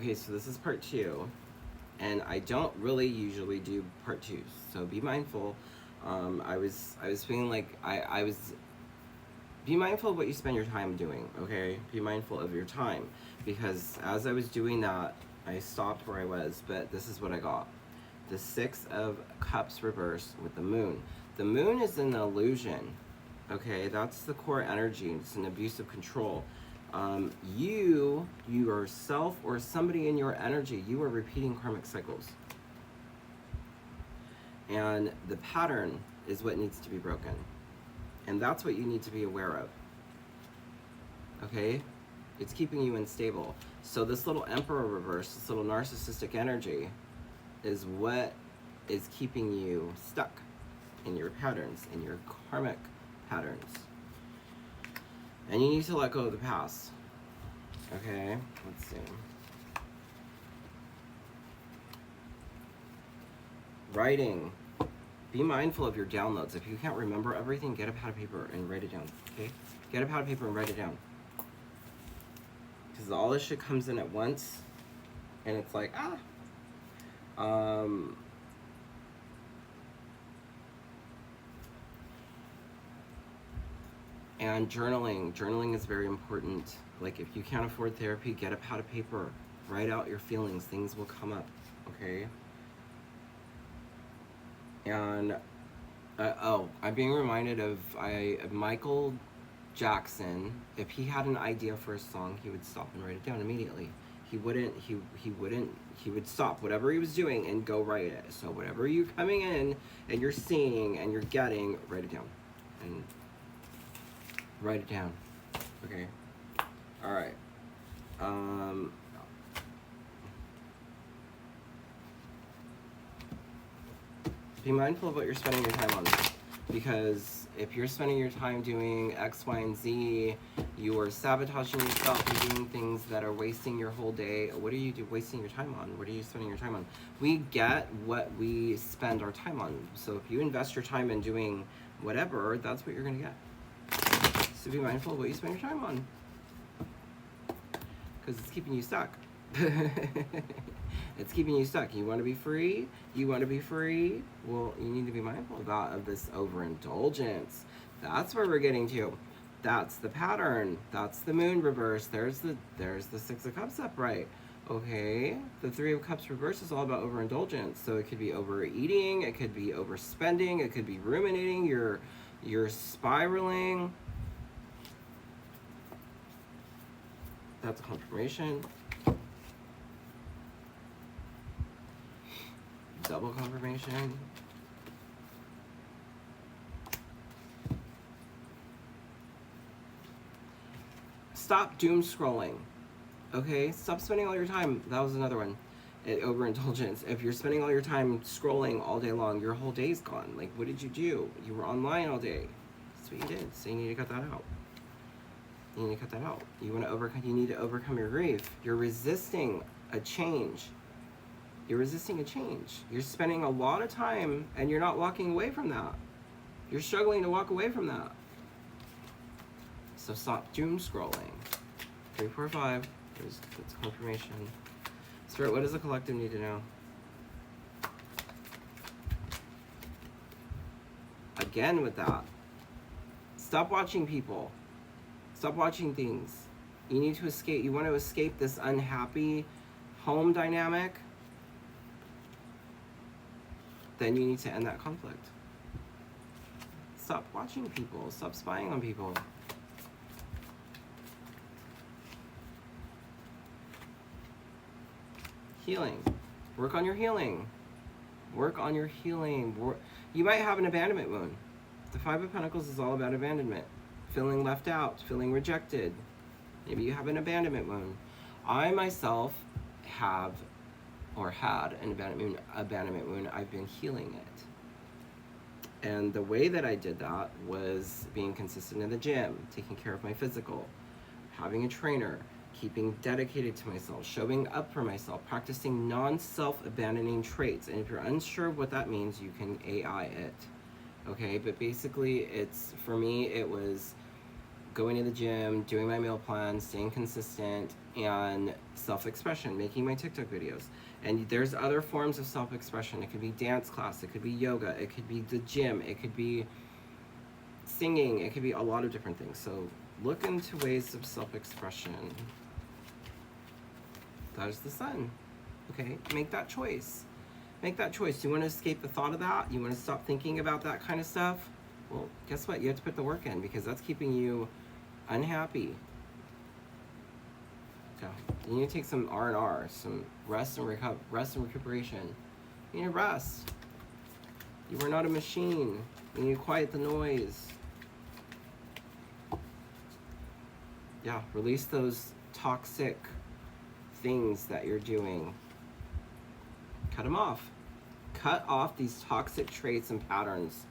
Okay, so this is part 2, and I don't really usually do part 2, so be mindful. I was feeling like I was. Be mindful of what you spend your time doing. Okay, be mindful of your time, because as I was doing that, I stopped where I was, but this is what I got: the Six of Cups reversed with the Moon. The Moon is an illusion. Okay, that's the core energy. It's an abuse of control. You yourself or somebody in your energy, you are repeating karmic cycles. And the pattern is what needs to be broken. And that's what you need to be aware of. Okay? It's keeping you unstable. So this little Emperor reverse, this little narcissistic energy, is what is keeping you stuck in your patterns, in your karmic patterns. And you need to let go of the past. Okay, let's see. Writing. Be mindful of your downloads. If you can't remember everything, get a pad of paper and write it down. Okay? Get a pad of paper and write it down. Because all this shit comes in at once, and it's like, and journaling is very important. Like, if you can't afford therapy, get a pad of paper, write out your feelings, things will come up. Okay? And I'm being reminded of Michael Jackson. If he had an idea for a song, he would stop and write it down immediately. He would stop whatever he was doing and go write it. So whatever you're coming in and you're seeing and you're getting, write it down. And write it down. Okay. All right. Be mindful of what you're spending your time on, because if you're spending your time doing X, Y, and Z, you are sabotaging yourself. You're doing things that are wasting your whole day. What are you wasting your time on? What are you spending your time on? We get what we spend our time on. So if you invest your time in doing whatever, that's what you're going to get. So be mindful of what you spend your time on, because it's keeping you stuck. It's keeping you stuck. You want to be free? You want to be free? Well, you need to be mindful of this overindulgence. That's where we're getting to. That's the pattern. That's the Moon reverse. There's the Six of Cups upright. Okay? The Three of Cups reverse is all about overindulgence. So it could be overeating, it could be overspending, it could be ruminating, you're spiraling. That's a confirmation. Double confirmation. Stop doom scrolling. Okay? Stop spending all your time. That was another one. Overindulgence. If you're spending all your time scrolling all day long, your whole day's gone. Like, what did you do? You were online all day. That's what you did. So you need to cut that out. You need to cut that out. You need to overcome your grief. You're resisting a change. You're resisting a change. You're spending a lot of time and you're not walking away from that. You're struggling to walk away from that. So stop doom scrolling. 3, 4, 5. That's confirmation. Spirit, what does the collective need to know? Again with that. Stop watching people. Stop watching things. You need to escape. You want to escape this unhappy home dynamic? Then you need to end that conflict. Stop watching people. Stop spying on people. Healing. Work on your healing. Work on your healing. You might have an abandonment wound. The Five of Pentacles is all about abandonment. Feeling left out. Feeling rejected. Maybe you have an abandonment wound. I myself have or had an abandonment wound. I've been healing it. And the way that I did that was being consistent in the gym, taking care of my physical, having a trainer, keeping dedicated to myself, showing up for myself, practicing non-self-abandoning traits. And if you're unsure of what that means, you can AI it. Okay, but basically for me, it was going to the gym, doing my meal plan, staying consistent, and self-expression, making my TikTok videos. And there's other forms of self-expression. It could be dance class, it could be yoga, it could be the gym, it could be singing, it could be a lot of different things. So look into ways of self-expression. That is the sun. Okay, make that choice. Make that choice. You want to escape the thought of that? You want to stop thinking about that kind of stuff? Well, guess what? You have to put the work in, because that's keeping you unhappy. So you need to take some R&R, some rest and recuperation. You need to rest. You are not a machine. You need to quiet the noise. Yeah, release those toxic things that you're doing. Cut them off. Cut off these toxic traits and patterns.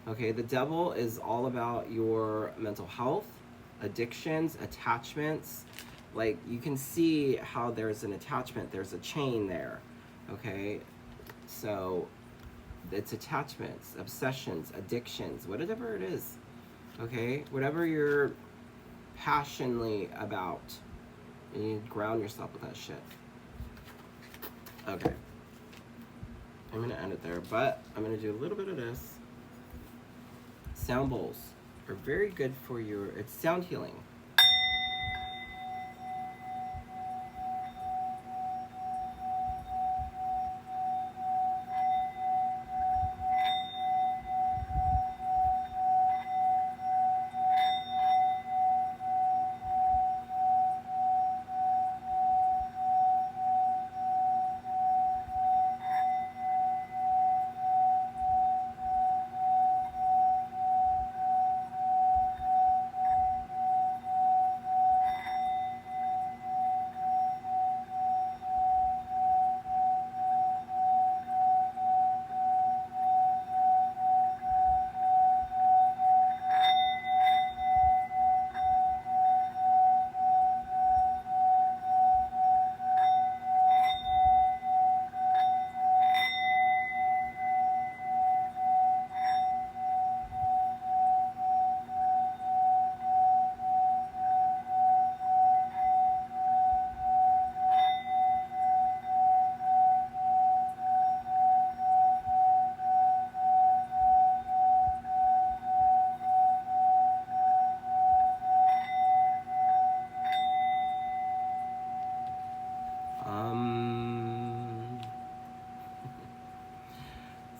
Okay, the devil is all about your mental health, addictions, attachments. Like, you can see how there's an attachment, there's a chain there. Okay, so it's attachments, obsessions, addictions, whatever it is. Okay, whatever you're passionately about, you need to ground yourself with that shit. Okay, I'm gonna end it there, but I'm gonna do a little bit of this. Sound bowls are very good for it's sound healing.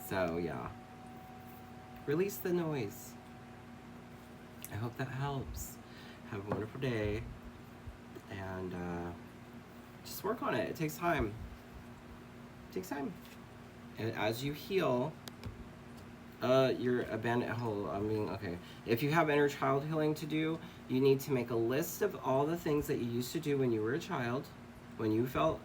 So yeah, release the noise. I hope that helps. Have a wonderful day, and just work on it. It takes time. It takes time. And as you heal, your abandoned hole. Okay. If you have inner child healing to do, you need to make a list of all the things that you used to do when you were a child, when you felt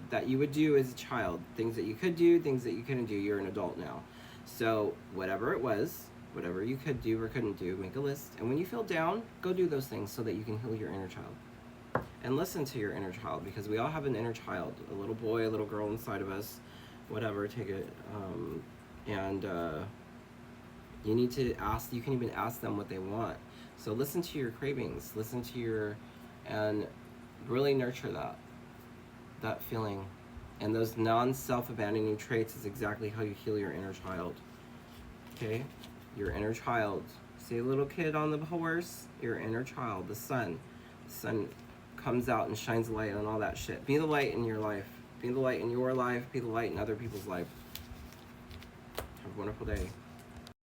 that you would do as a child, things that you could do, things that you couldn't do. You're an adult now, so whatever it was, whatever you could do or couldn't do, make a list, and when you feel down, go do those things so that you can heal your inner child. And listen to your inner child, because we all have an inner child, a little boy, a little girl inside of us, whatever, take it, and you need to ask, you can even ask them what they want. So listen to your cravings, and really nurture that feeling. And those non-self-abandoning traits is exactly how you heal your inner child. Okay? Your inner child. See a little kid on the horse? Your inner child, the sun. The sun comes out and shines light on all that shit. Be the light in your life. Be the light in your life. Be the light in other people's life. Have a wonderful day.